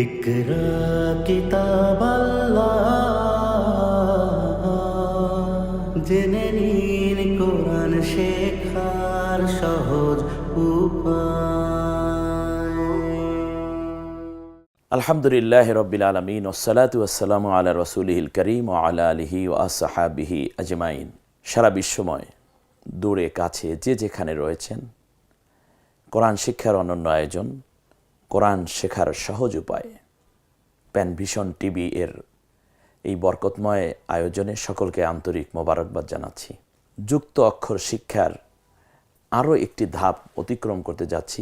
ইকরা কিতাব আল্লাহ, জেনে নিন কোরআন শেখার সহজ উপায়। আলহামদুলিল্লাহ রব্বিল আলমিন ওসসালাতু ওয়াসসালামু আলা রসুলিহিল করিম ও আলা আলিহি ও আসহাবিহি আজমাইন। সারা বিশ্বময় দূরে কাছে যে যেখানে রয়েছেন, কোরআন শিক্ষার অনন্য আয়োজন, কোরআন শেখার সহজ উপায়, প্যানভিশন টিভি এর এই বরকতময় আয়োজনে সকলকে আন্তরিক মোবারকবাদ জানাচ্ছি। যুক্ত অক্ষর শিক্ষার আরও একটি ধাপ অতিক্রম করতে যাচ্ছি,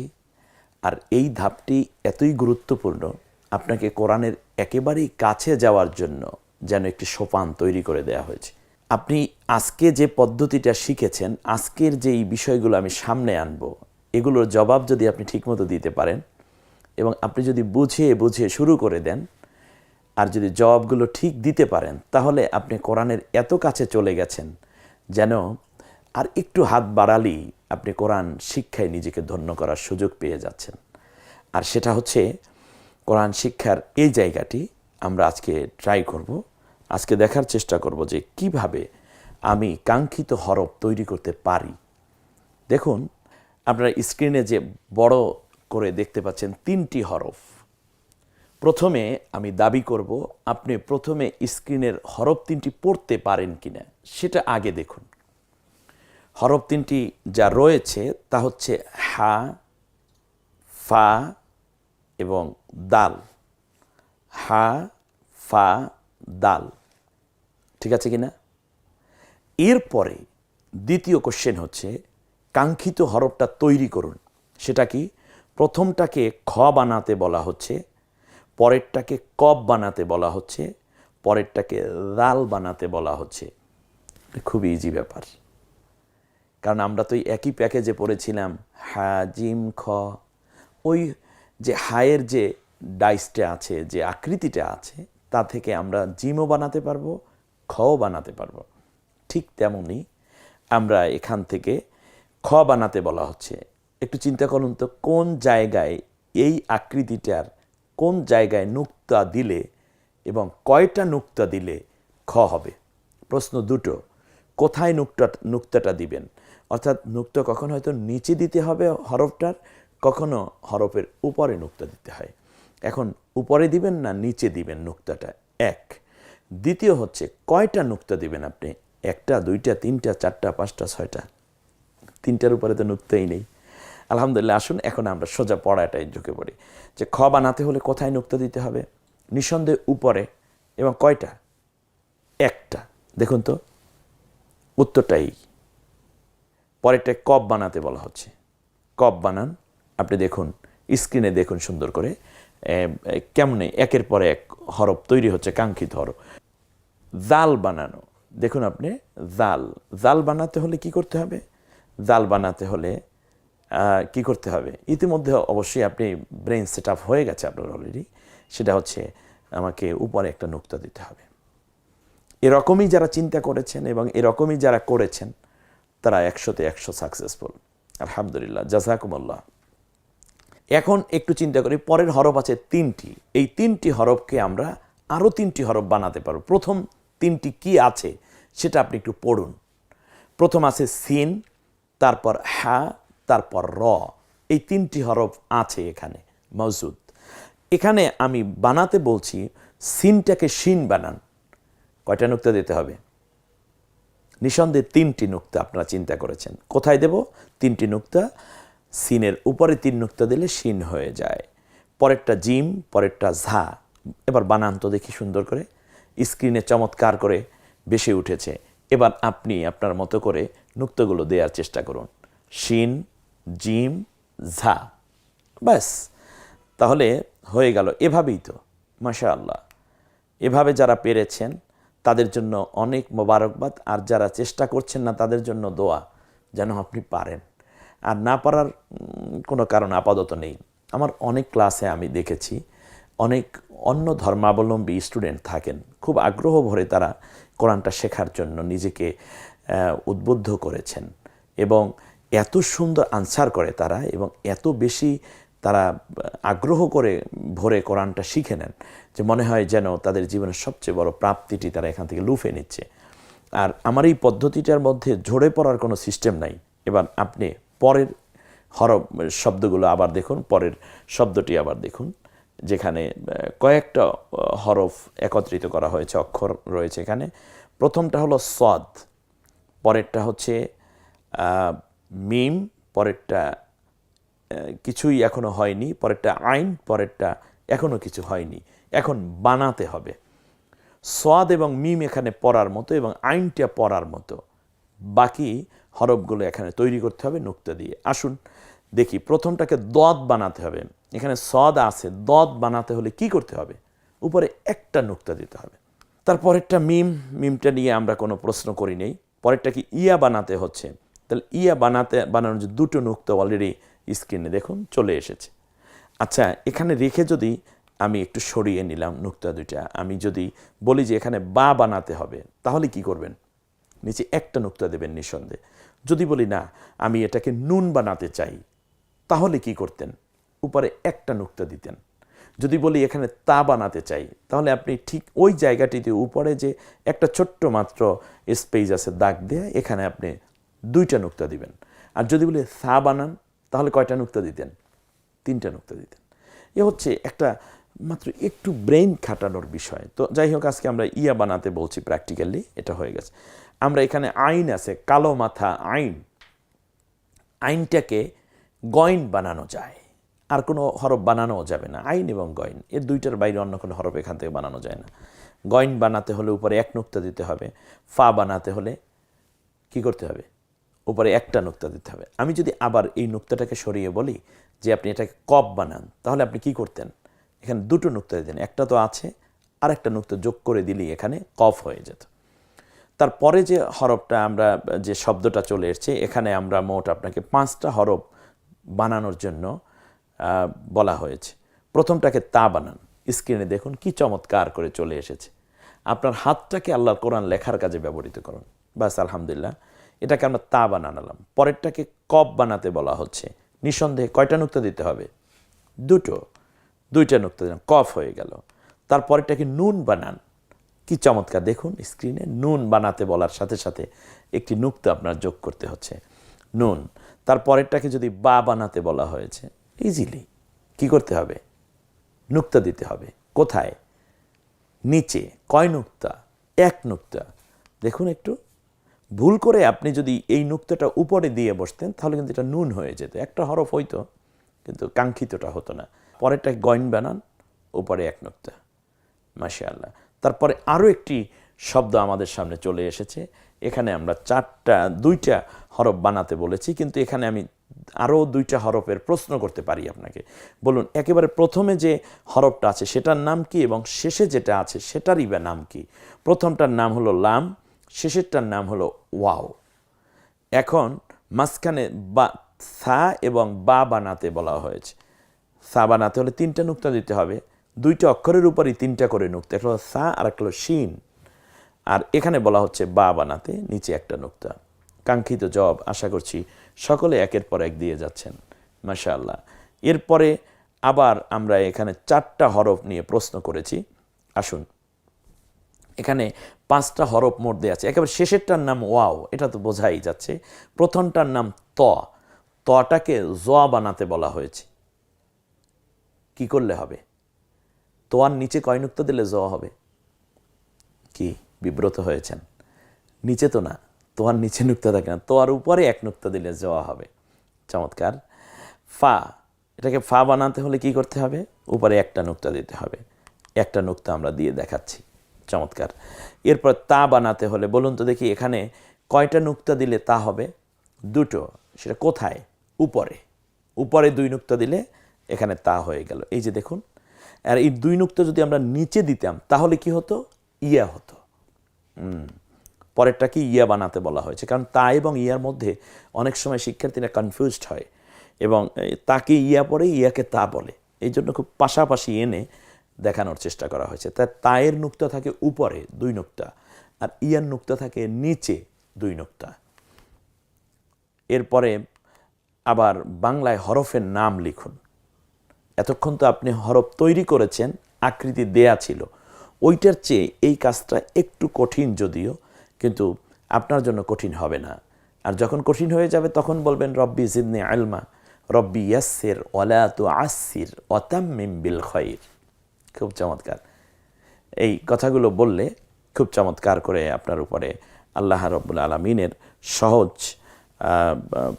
আর এই ধাপটি এতই গুরুত্বপূর্ণ, আপনাকে কোরআনের একেবারেই কাছে যাওয়ার জন্য যেন একটি সোপান তৈরি করে দেয়া হয়েছে। আপনি আজকে যে পদ্ধতিটা শিখেছেন, আজকের যে এই বিষয়গুলো আমি সামনে আনব, এগুলোর জবাব যদি আপনি ঠিকমতো দিতে পারেন এবং আপনি যদি বুঝিয়ে বুঝিয়ে শুরু করে দেন আর যদি জবাবগুলো ঠিক দিতে পারেন, তাহলে আপনি কোরআনের এত কাছে চলে গেছেন যেন আর একটু হাত বাড়ালেই আপনি কোরআন শিক্ষায় নিজেকে ধন্য করার সুযোগ পেয়ে যাচ্ছেন। আর সেটা হচ্ছে কোরআন শিক্ষার এই জায়গাটি আমরা আজকে ট্রাই করব, আজকে দেখার চেষ্টা করব যে কিভাবে আমি কাঙ্ক্ষিত হরফ তৈরি করতে পারি। দেখুন, আপনারা স্ক্রিনে যে বড় করে দেখতে পাচ্ছেন 3টি হরফ। প্রথমে আমি দাবি করব আপনি প্রথমে স্ক্রিনের হরফ 3টি পড়তে পারেন কিনা সেটা আগে দেখুন। হরফ 3টি যা রয়েছে তা হচ্ছে হা, ফা এবং দাল। হা, ফা, দাল, ঠিক আছে কিনা? এরপরে দ্বিতীয় কোশ্চেন হচ্ছে কাঙ্ক্ষিত হরফটা তৈরি করুন। সেটা কি? প্রথমটাকে খ বানাতে বলা হচ্ছে, পরেরটাকে কব বানাতে বলা হচ্ছে, পরেরটাকে দাল বানাতে বলা হচ্ছে। খুব ইজি ব্যাপার, কারণ আমরা তো একই প্যাকেজে পড়েছিলাম হা, জিম, খ। ওই যে হায়ের যে ডাইসটা আছে, যে আকৃতিটা আছে, তা থেকে আমরা জিমও বানাতে পারবো, খও বানাতে পারবো। ঠিক তেমনি আমরা এখান থেকে খ বানাতে বলা হচ্ছে। একটু চিন্তা করুন তো, কোন জায়গায় এই আকৃতিটার কোন জায়গায় নুক্তা দিলে এবং কয়টা নুক্তা দিলে খ হবে? প্রশ্ন দুটো, কোথায় নুক্তাটা দিবেন? অর্থাৎ নুক্তা কখনো হয়তো নিচে দিতে হবে হরফটার, কখনো হরফের উপরে নুক্তা দিতে হয়। এখন উপরে দিবেন না নিচে দিবেন নুক্তাটা, এক। দ্বিতীয় হচ্ছে কয়টা নুক্তা দিবেন আপনি? একটা, দুইটা, তিনটা, চারটা, পাঁচটা, ছয়টা? 3টার উপরে তো নুক্তাই নেই। আলহামদুলিল্লাহ, আসুন এখন আমরা সোজা পড়াটাই ঢুকে পড়ি যে খ বানাতে হলে কোথায় নুক্তা দিতে হবে? নিঃসন্দেহে উপরে। এবং কয়টা? একটা। দেখুন তো, উত্তরটাই। পরেরটা কব বানাতে বলা হচ্ছে। কব বানান। আপনি দেখুন, স্ক্রিনে দেখুন সুন্দর করে কেমনে একের পর এক হরফ তৈরি হচ্ছে, কাঙ্ক্ষিত হরফ। জাল বানানো, দেখুন আপনি, জাল। জাল বানাতে হলে কি করতে হবে? জাল বানাতে হলে কি করতে হবে? ইতিমধ্যে অবশ্যই আপনি ব্রেন সেট আপ হয়ে গেছে আপনার অলরেডি। সেটা হচ্ছে আমাকে উপরে একটা নুক্তা দিতে হবে। এরকমই যারা চিন্তা করেছেন এবং এরকমই যারা করেছেন, তারা 100তে 100 সাকসেসফুল। আলহামদুলিল্লাহ, জাযাকুমুল্লাহ। এখন একটু চিন্তা করি, পরের হরফ আছে 3টি। এই 3টি হরফকে আমরা আরও 3টি হরফ বানাতে পারব। প্রথম 3টি কি আছে সেটা আপনি একটু পড়ুন। প্রথম আছে সিন, তারপর হা, তারপর র। এই 3টি হরফ আছে এখানে মওজুদ। এখানে আমি বানাতে বলছি, সিনটাকে শিন বানান। কয়টা নুক্তা দিতে হবে? নিঃসন্দেহে 3টি নুক্তা আপনারা চিন্তা করেছেন। কোথায় দেব? 3টি নুক্তা। সিনের উপরে 3 নুক্তা দিলে শিন হয়ে যায়। পরেরটা জিম, পরেরটা ঝা। এবার বানান তো দেখি সুন্দর করে। স্ক্রিনে চমৎকার করে বেশি উঠেছে। এবার আপনি আপনার মতো করে নুক্তাগুলো দেওয়ার চেষ্টা করুন। শিন, জিম, ঝা, ব্যাস। তাহলে হয়ে গেল। এভাবেই তো, মাশাআল্লাহ, এভাবে যারা পেরেছেন তাদের জন্য অনেক মোবারকবাদ। আর যারা চেষ্টা করছেন না তাদের জন্য দোয়া, যেন আপনি পারেন। আর না পারার কোনো কারণ আপাতত নেই। আমার অনেক ক্লাসে আমি দেখেছি অনেক অন্য ধর্মাবলম্বী স্টুডেন্ট থাকেন, খুব আগ্রহ ভরে তারা কোরআনটা শেখার জন্য নিজেকে উদ্বুদ্ধ করেছেন এবং এত সুন্দর আনসার করে তারা, এবং এত বেশি তারা আগ্রহ করে ভরে কোরআনটা শিখে নেন, যে মনে হয় যেন তাদের জীবনের সবচেয়ে বড় প্রাপ্তিটি তারা এখান থেকে লুফে নিচ্ছে। আর আমার এই পদ্ধতিটার মধ্যে ঝরে পড়ার কোনো সিস্টেম নাই। এবার আপনি পরের হরফ শব্দগুলো আবার দেখুন, পরের শব্দটি আবার দেখুন, যেখানে কয়েকটা হরফ একত্রিত করা হয়েছে, অক্ষর রয়েছে এখানে। প্রথমটা হলো সদ, পরেরটা হচ্ছে মিম, পরেরটা কিছুই এখনো হয়নি, পরেরটা আইন, পরেরটা এখনো কিছু হয়নি, এখন বানাতে হবে। সোয়াদ এবং মিম এখানে পড়ার মতো এবং আইনটা পড়ার মতো, বাকি হরফগুলো এখানে তৈরি করতে হবে নুক্তা দিয়ে। আসুন দেখি, প্রথমটাকে দদ বানাতে হবে। এখানে সদ আছে, দদ বানাতে হলে কি করতে হবে? উপরে একটা নুক্তা দিতে হবে। তারপরেরটা মিম, মিমটা নিয়ে আমরা কোনো প্রশ্ন করি নেই। পরেরটা কি ইয়া বানাতে হচ্ছে, তাহলে ইয়া বানানোর যে দুটো নুক্তা অলরেডি স্ক্রিনে দেখুন চলে এসেছে। আচ্ছা, এখানে রেখে যদি আমি একটু সরিয়ে নিলাম নুক্তা দুইটা, আমি যদি বলি যে এখানে বা বানাতে হবে, তাহলে কি করবেন? নিচে একটা নুক্তা দেবেন নিঃসন্দেহে। যদি বলি না, আমি এটাকে নুন বানাতে চাই, তাহলে কি করতেন? উপরে একটা নুক্তা দিতেন। যদি বলি এখানে তা বানাতে চাই, তাহলে আপনি ঠিক ওই জায়গাটিতে উপরে যে একটা ছোট্ট মাত্র স্পেস আছে দাগ দেয়া, এখানে আপনি দুইটা নুক্তা দিবেন। আর যদি বলি সা বানান, তাহলে কয়টা নুক্তা দিতেন? তিনটা নুক্তা দিতেন। এ হচ্ছে একটা মাত্র একটু ব্রেইন খাটানোর বিষয়। তো যাই হোক, আজকে আমরা ইয়া বানাতে বলছি, প্র্যাকটিক্যালি এটা হয়ে গেছে। আমরা এখানে আইন আছে, কালো মাথা আইন, আইনটাকে গয়ন বানানো যায়, আর কোনো হরফ বানানোও যাবে না। আইন এবং গয়ন এর দুইটার বাইরে অন্য কোনো হরফ এখান থেকে বানানো যায় না। গয়ন বানাতে হলে উপরে এক নুক্তা দিতে হবে, ফা বানাতে হলে কি করতে হবে? উপরে একটা নুক্তা দিতে হবে। আমি যদি আবার এই নুক্তাটাকে সরিয়ে বলি যে আপনি এটাকে কফ বানান, তাহলে আপনি কি করতেন? এখানে দুটো নুক্তা দিতেন, একটা তো আছে, আর একটা নুক্তা যোগ করে দিলেই এখানে কফ হয়ে যেত। তারপরে যে হরফটা আমরা, যে শব্দটা চলে এসছে, এখানে আমরা মোট আপনাকে 5টা হরফ বানানোর জন্য বলা হয়েছে। প্রথমটাকে তা বানান, স্ক্রিনে দেখুন কি চমৎকার করে চলে এসেছে। আপনার হাতটাকে আল্লাহর কোরআন লেখার কাজে ব্যবহৃত করুন, বাস আলহামদুলিল্লাহ, এটাকে আমরা তা বানালাম। পরেরটাকে কপ বানাতে বলা হচ্ছে, নিঃসন্দেহে কয়টা নুক্তা দিতে হবে? দুইটা নুক্তা দিলাম, কফ হয়ে গেল। তারপরেরটাকে নুন বানান, কি চমৎকার দেখুন স্ক্রিনে, নুন বানাতে বলার সাথে সাথে একটি নুক্তা আপনার যোগ করতে হচ্ছে, নুন। তারপরেরটাকে যদি বা বানাতে বলা হয়েছে, ইজিলি কি করতে হবে? নুক্তা দিতে হবে। কোথায়? নিচে। কয় নুক্তা? এক নুক্তা। দেখুন একটু, ভুল করে আপনি যদি এই নুক্তাটা উপরে দিয়ে বসতেন, তাহলে কিন্তু এটা নুন হয়ে যেত, একটা হরফ হইতো, কিন্তু কাঙ্ক্ষিতটা হতো না। পরেরটা গয়ন বানান, উপরে এক নুক্তা, মাশাআল্লাহ। তারপরে আরও একটি শব্দ আমাদের সামনে চলে এসেছে। এখানে আমরা দুইটা হরফ বানাতে বলেছি, কিন্তু এখানে আমি আরও দুইটা হরফের প্রশ্ন করতে পারি আপনাকে। বলুন, একেবারে প্রথমে যে হরফটা আছে সেটার নাম কি, এবং শেষে যেটা আছে সেটারই বা নাম কি? প্রথমটার নাম হলো লাম, শেষেরটার নাম হলো ওয়াও। এখন মাঝখানে বা সা এবং বা বানাতে বলা হয়েছে। সা বানাতে হলে 3টা নুক্তা দিতে হবে, 2টা অক্ষরের উপরই 3টা করে নুক্তা, একটা হলো সা আর একটা হলো শিন। আর এখানে বলা হচ্ছে বা বানাতে, নিচে একটা নুক্তা। কাঙ্ক্ষিত জবাব আশা করছি সকলে একের পর এক দিয়ে যাচ্ছেন, মাশাআল্লাহ। এরপরে আবার আমরা এখানে 4টা হরফ নিয়ে প্রশ্ন করেছি। আসুন, এখানে 5টা হরফ মোট দেওয়া আছে। একেবারে শেষেরটার নাম ওয়াও, এটা তো বোঝাই যাচ্ছে। প্রথমটার নাম ত, তটাকে জ বানাতে বলা হয়েছে। কি করলে হবে? তোয়ার নিচে কয় নুক্তা দিলে জ হবে? কি বিব্রত হয়েছেন? নিচে তো না, তোয়ার নিচে নুক্তা থাকে না, তোয়ার উপরে এক নুক্তা দিলে জ হবে। চমৎকার। ফা, এটাকে ফা বানাতে হলে কি করতে হবে? উপরে একটা নুক্তা দিতে হবে, একটা নুক্তা আমরা দিয়ে দেখাচ্ছি, চমৎকার। এরপর তা বানাতে হলে বলুন তো দেখি, এখানে কয়টা নুক্তা দিলে তা হবে? 2টো। সেটা কোথায়? উপরে। উপরে 2 নুক্তা দিলে এখানে তা হয়ে গেল। এই যে দেখুন, আর এই 2 নুক্তা যদি আমরা নিচে দিতাম, তাহলে কি হতো? ইয়া হতো। পরেরটা কি ইয়া বানাতে বলা হয়েছে, কারণ তা এবং ইয়ার মধ্যে অনেক সময় শিক্ষার্থীরা কনফিউজড হয়, এবং তাকে ইয়া পড়ে, ইয়াকে তা বলে। এই জন্য খুব পাশাপাশি এনে দেখানোর চেষ্টা করা হয়েছে। তাই তায়ের নুক্তা থাকে উপরে 2 নুক্তা, আর ইয়ার নুক্তা থাকে নিচে 2 নুক্তা। এরপরে আবার বাংলায় হরফের নাম লিখুন। এতক্ষণ তো আপনি হরফ তৈরি করেছেন, আকৃতি দেয়া ছিল, ওইটার চেয়ে এই কাজটা একটু কঠিন যদিও, কিন্তু আপনার জন্য কঠিন হবে না। আর যখন কঠিন হয়ে যাবে তখন বলবেন রব্বি জিদনি ইলমা, রব্বি ইয়াসসির ওয়ালা তুআসসির ওয়াতাম্মিম বিল খায়র। খুব চমৎকার। এই কথাগুলো বললে খুব চমৎকার করে আপনার উপরে আল্লাহ রাব্বুল আলামিনের সহজ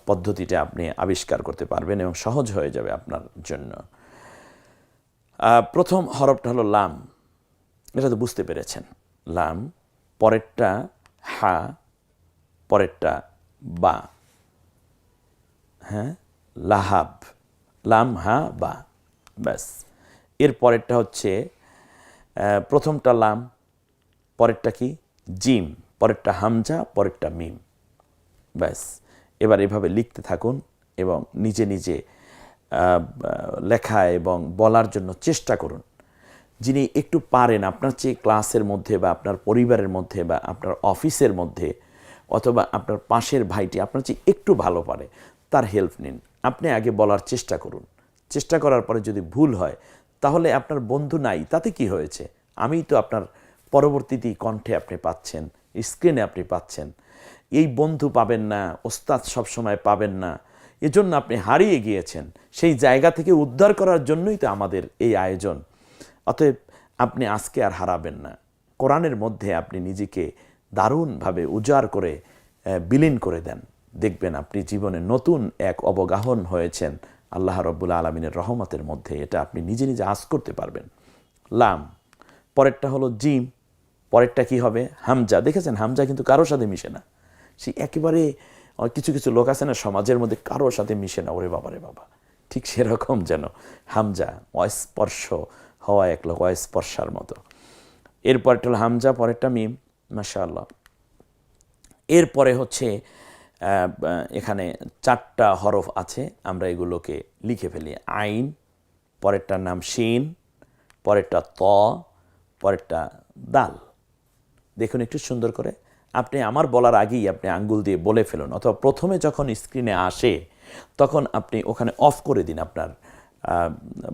পদ্ধতিটা আপনি আবিষ্কার করতে পারবেন এবং সহজ হয়ে যাবে আপনার জন্য। প্রথম হরফটা হলো লাম, এটা তো বুঝতে পেরেছেন, লাম, পরেরটা হা, পরেরটা বা, হ্যাঁ, লাহাব, লাম হা বা, ব্যাস। এর পরেরটা হচ্ছে প্রথমটা লাম, পরেরটা কি জিম, পরেরটা হামজা, পরেরটা মিম, ব্যাস। এবার এভাবে লিখতে থাকুন এবং নিজে নিজে লেখা এবং বলার জন্য চেষ্টা করুন। যিনি একটু পারেন আপনার চেয়ে ক্লাসের মধ্যে বা আপনার পরিবারের মধ্যে বা আপনার অফিসের মধ্যে অথবা আপনার পাশের ভাইটি আপনার চেয়ে একটু ভালো পারে, তার হেল্প নিন। আপনি আগে বলার চেষ্টা করুন। চেষ্টা করার পরে যদি ভুল হয় তাহলে আপনার বন্ধু নাই, তাতে কি হয়েছে? আমিই তো আপনার পরবর্তীতে কণ্ঠে আপনি পাচ্ছেন, স্ক্রিনে আপনি পাচ্ছেন। এই বন্ধু পাবেন না, ওস্তাদ সবসময় পাবেন না, এজন্য আপনি হারিয়ে গিয়েছেন। সেই জায়গা থেকে উদ্ধার করার জন্যই তো আমাদের এই আয়োজন। অতএব আপনি আজকে আর হারাবেন না। কোরআনের মধ্যে আপনি নিজেকে দারুণভাবে উজাড় করে বিলীন করে দেন, দেখবেন আপনি জীবনে নতুন এক অবগাহন হয়েছেন আল্লাহ রাব্বুল আলামিনের রহমতের মধ্যে। এটা আপনি নিজে নিজে আঁচ করতে পারবেন। লাম, পরেরটা হলো জিম, পরেরটা কি হবে হামজা। দেখেছেন হামজা কিন্তু কারোর সাথে মিশে না, সেই একেবারে কিছু কিছু লোক আছে না সমাজের মধ্যে কারোর সাথে মিশে না, ওরে বাবা রে বাবা, ঠিক সেরকম যেন হামজা, অস্পর্শ হওয়া এক লোক, অস্পর্শার মতো। এরপরটা হলো হামজা, পরেরটা মিম, মাশাআল্লাহ। এরপরে হচ্ছে এখানে 4টা হরফ আছে, আমরা এগুলোকে লিখে ফেলি। আইন, পরেরটার নাম শিন, পরেরটা ত, পরেরটা দাল। দেখুন একটু সুন্দর করে, আপনি আমার বলার আগেই আপনি আঙ্গুল দিয়ে বলে ফেলুন, অথবা প্রথমে যখন স্ক্রিনে আসে তখন আপনি ওখানে অফ করে দিন আপনার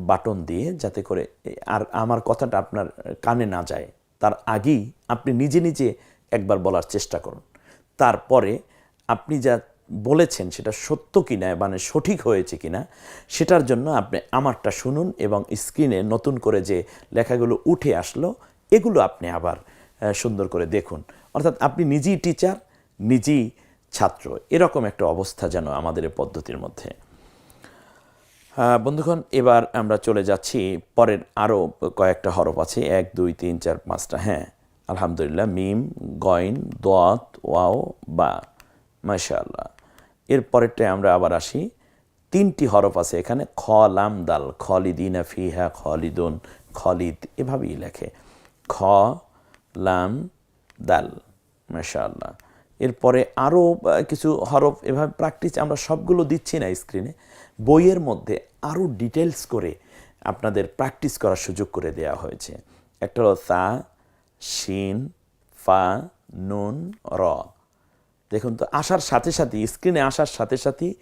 বাটন দিয়ে, যাতে করে আর আমার কথাটা আপনার কানে না যায়। তার আগেই আপনি নিজে নিজে একবার বলার চেষ্টা করুন। তারপরে আপনি যা বলেছেন সেটা সত্য কিনা, মানে সঠিক হয়েছে কিনা, সেটার জন্য আপনি আমারটা শুনুন এবং স্ক্রিনে নতুন করে যে লেখাগুলো উঠে আসলো এগুলো আপনি আবার সুন্দর করে দেখুন। অর্থাৎ আপনি নিজেই টিচার, নিজেই ছাত্র, এরকম একটা অবস্থা যেন আমাদের এই পদ্ধতির মধ্যে। বন্ধুগণ, এবার আমরা চলে যাচ্ছি পরের আরও কয়েকটা হরফ আছে, 1 2 3 4 5টা। হ্যাঁ, আলহামদুলিল্লাহ, মিম, গইন, দত, ওয়াও, বা, মাশাআল্লাহ। এর পরেরটায় আমরা আবার আসি, 3টি হরফ আছে এখানে, খ, লাম, দাল, খালিদিনা ফিহা, খালিদুন, খালিদ, এভাবেই লেখে, খ, লাম, দাল, মাশাআল্লাহ। এরপরে আরও কিছু হরফ এভাবে প্র্যাকটিস, আমরা সবগুলো দিচ্ছি না স্ক্রিনে, বইয়ের মধ্যে আরও ডিটেলস করে আপনাদের প্র্যাকটিস করার সুযোগ করে দেওয়া হয়েছে। একটা হলো সা, শিন, ফা, নুন, র। দেখুন তো, আসার সাথে সাথেই স্ক্রিনে আসার সাথে সাথেই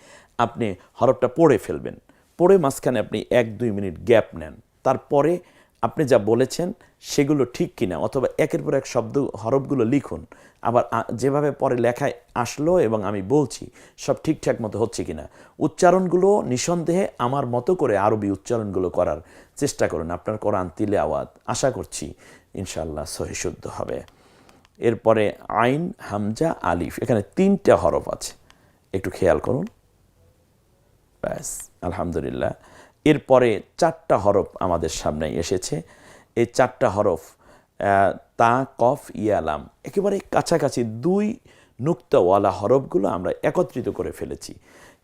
আপনি হরফটা পড়ে ফেলবেন, পড়ে মাঝখানে আপনি 1-2 মিনিট গ্যাপ নেন, তারপরে আপনি যা বলেছেন সেগুলো ঠিক কিনা, অথবা একের পর এক শব্দ হরফগুলো লিখুন, আবার যেভাবে পরে লেখায় আসলো এবং আমি বলছি সব ঠিকঠাক মতো হচ্ছে কিনা। উচ্চারণগুলো নিঃসন্দেহে আমার মতো করে আরবি উচ্চারণগুলো করার চেষ্টা করুন। আপনার কোরআন তিলাওয়াত আশা করছি ইনশাআল্লাহ সহি শুদ্ধ হবে। এরপরে আইন, হামজা, আলিফ, এখানে 3টা হরফ আছে, একটু খেয়াল করুন, ব্যাস, আলহামদুলিল্লাহ। এরপরে 4টা হরফ আমাদের সামনে এসেছে। এই 4টা হরফ তা, কফ, ইয়ালাম, একেবারে কাছাকাছি 2 নুক্তাওয়ালা হরফগুলো আমরা একত্রিত করে ফেলেছি।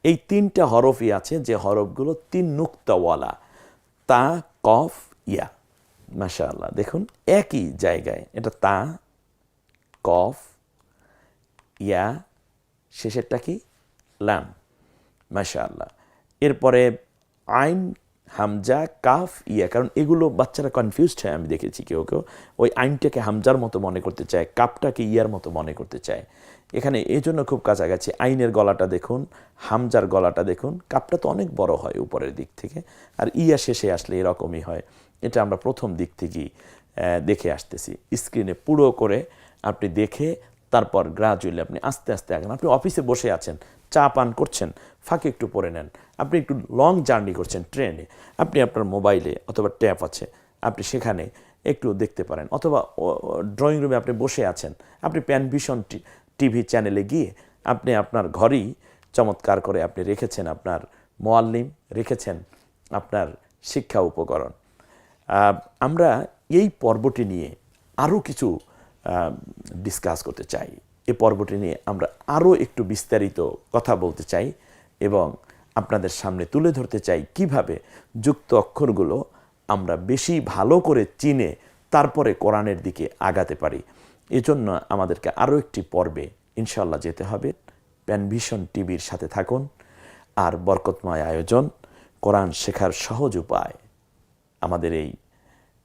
এই 3টা হরফই আছে যে হরফগুলো 3 নুক্তাওয়ালা, তা, কফ, ইয়া, মাশাআল্লাহ। দেখুন একই জায়গায়, এটা তা, কফ, ইয়া, শেষেরটা কি লাম, মাশাআল্লাহ। এরপরে আইন, হামজা কাফ ইয়া, কারণ এগুলো বাচ্চারা কনফিউজড হয়, আমি দেখেছি কেউ কেউ ওই আইনটাকে হামজার মতো মনে করতে চায়, কাপটাকে ইয়ার মতো মনে করতে চায়। এখানে এই জন্য খুব কাছাকাছি। আইনের গলাটা দেখুন, হামজার গলাটা দেখুন, কাপটা তো অনেক বড় হয় উপরের দিক থেকে, আর ইয়া শেষে আসলে এরকমই হয়। এটা আমরা প্রথম দিক থেকেই দেখে আসতেছি। স্ক্রিনে পুরো করে আপনি দেখে তারপর গ্রাজুয়ালি আপনি আস্তে আস্তে আগান। আপনি অফিসে বসে আছেন, চা পান করছেন, ফাঁকে একটু পড়ে নেন। আপনি একটু লং জার্নি করছেন ট্রেনে, আপনি আপনার মোবাইলে অথবা ট্যাব আছে, আপনি সেখানে একটু দেখতে পারেন। অথবা ড্রয়িং রুমে আপনি বসে আছেন, আপনি প্যানভিশন টিভি চ্যানেলে গিয়ে আপনি আপনার ঘরেই চমৎকার করে আপনি রেখেছেন আপনার মোয়াল্লিম, রেখেছেন আপনার শিক্ষা উপকরণ। আমরা এই পর্বটি নিয়ে আরও কিছু ডিসকাস করতে চাই। এই পর্বটি নিয়ে আমরা আরও একটু বিস্তারিত কথা বলতে চাই এবং আপনাদের সামনে তুলে ধরতে চাই কিভাবে যুক্ত অক্ষরগুলো আমরা বেশি ভালো করে চিনে তারপরে কোরআনের দিকে আগাতে পারি। এজন্য আমাদেরকে আরও একটি পর্বে ইনশাআল্লাহ যেতে হবে। প্যানভিশন টিভির সাথে থাকুন। আর বরকতময় আয়োজন কোরআন শেখার সহজ উপায়, আমাদের এই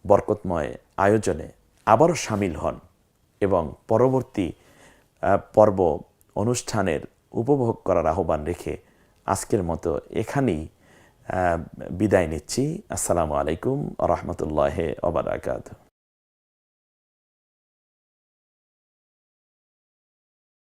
বরকতময় আয়োজনে আবারও শামিল হন এবং পরবর্তী পর্ব অনুষ্ঠানের উপভোগ করার আহ্বান রেখে আজকের মতো এখানেই বিদায় নিচ্ছি। আসসালামু আলাইকুম ওয়া রাহমাতুল্লাহি ওয়া বারাকাতুহু।